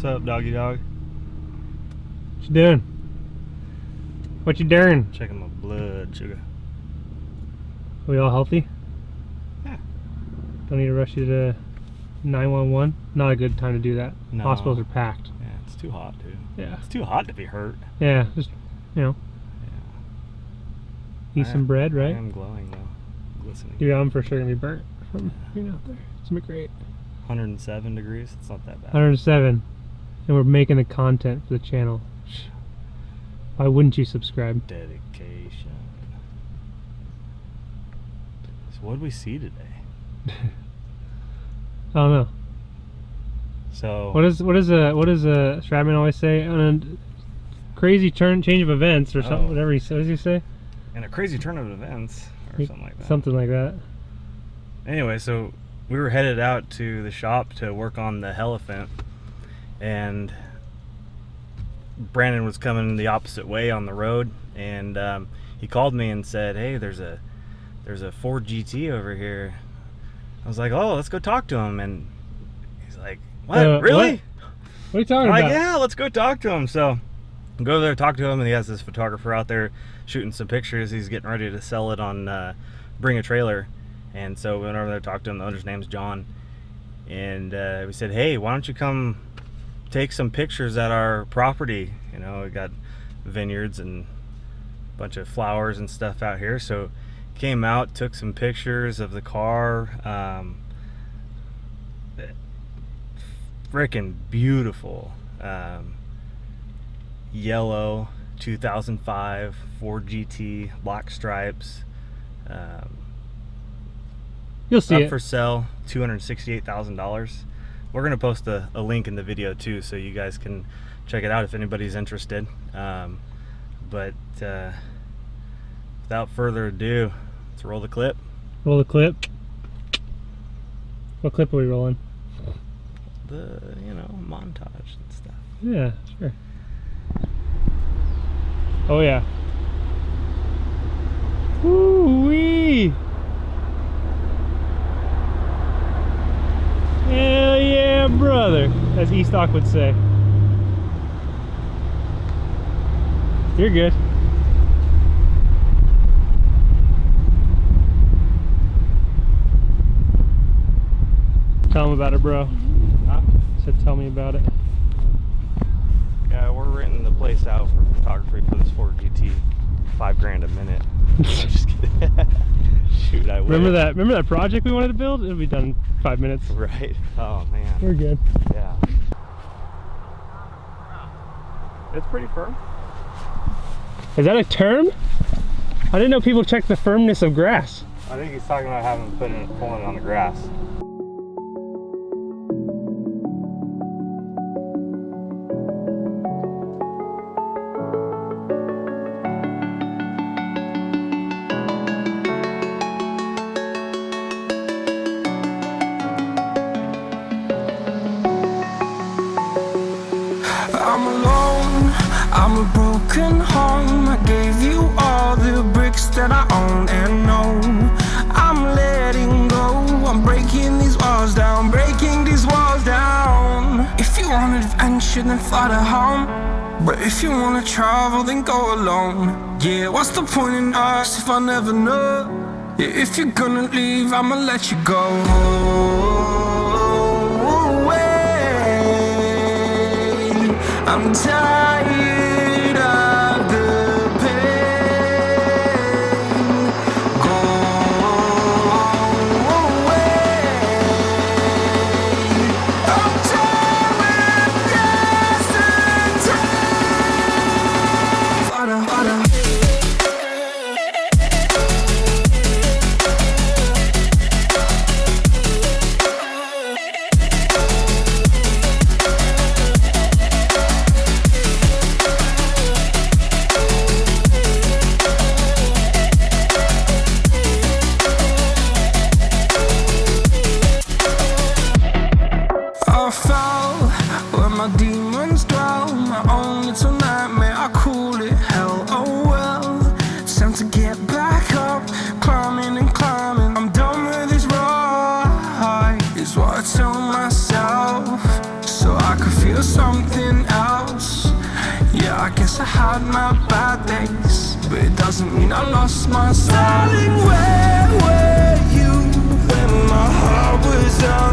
What's up, doggy dog? What you doing? What you doing? Checking my blood sugar. We all healthy? Yeah. Don't need to rush you to 911? Not a good time to do that. No. Hospitals are packed. Yeah, it's too hot, dude. Yeah. It's too hot to be hurt. Yeah, just, you know. Yeah. Eat some bread, right? I am glowing though. Glistening. Dude, I'm for sure gonna be burnt from being out there. It's gonna be great. 107 degrees? It's not that bad. 107. And we're making the content for the channel. Why wouldn't you subscribe? Dedication. So what did we see today? I don't know. So What does Stradman always say? On a crazy change of events or something, whatever he says. What does he say? and a crazy turn of events or something like that. Something like that. Anyway, so we were headed out to the shop to work on the Hellephant, and Brandon was coming the opposite way on the road, and he called me and said, "Hey, there's a Ford GT over here." I was like, "Oh, let's go talk to him." And he's like, "What? Really? What are you talking I'm about?" like, "Yeah, let's go talk to him." So I go there, talk to him, and he has this photographer out there shooting some pictures. He's getting ready to sell it on Bring a Trailer. And so we went over there to talk to him. The owner's name's John. And we said, "Hey, why don't you come take some pictures at our property? You know, we got vineyards and a bunch of flowers and stuff out here." So came out, took some pictures of the car. Freaking beautiful. Yellow 2005 Ford GT, black stripes. You'll see up it for sale, $268,000. We're gonna post a link in the video too, so you guys can check it out if anybody's interested. But without further ado, let's roll the clip. Roll the clip. What clip are we rolling? The montage and stuff. Yeah, sure. Oh yeah. Woo-wee! Hell yeah, brother, as Estock would say. You're good. Tell him about it, bro. Huh? Said tell me about it. Yeah, we're renting the place out for photography for this Ford GT. $5,000 a minute. I'm just kidding. Shoot, I would. Remember that project we wanted to build? It'll be done in 5 minutes. Right? Oh man. We're good. Yeah. It's pretty firm. Is that a term? I didn't know people check the firmness of grass. I think he's talking about pulling it on the grass. I'm alone, I'm a broken home. I gave you all the bricks that I own and know. I'm letting go, I'm breaking these walls down, breaking these walls down. If you want adventure, then fly to home. But if you wanna travel, then go alone. Yeah, what's the point in us if I never know? Yeah, if you're gonna leave, I'ma let you go. I'm tired of the pain. Go away. I'm tired with yesterday. I fell where my demons dwell. My own little nightmare, I call it hell. Oh well, it's time to get back up. Climbing and climbing, I'm done with this ride, is what I tell myself. So I could feel you're something else. Yeah, I guess I had my bad days, but it doesn't mean I lost my style. Darling, where were you when my heart was out?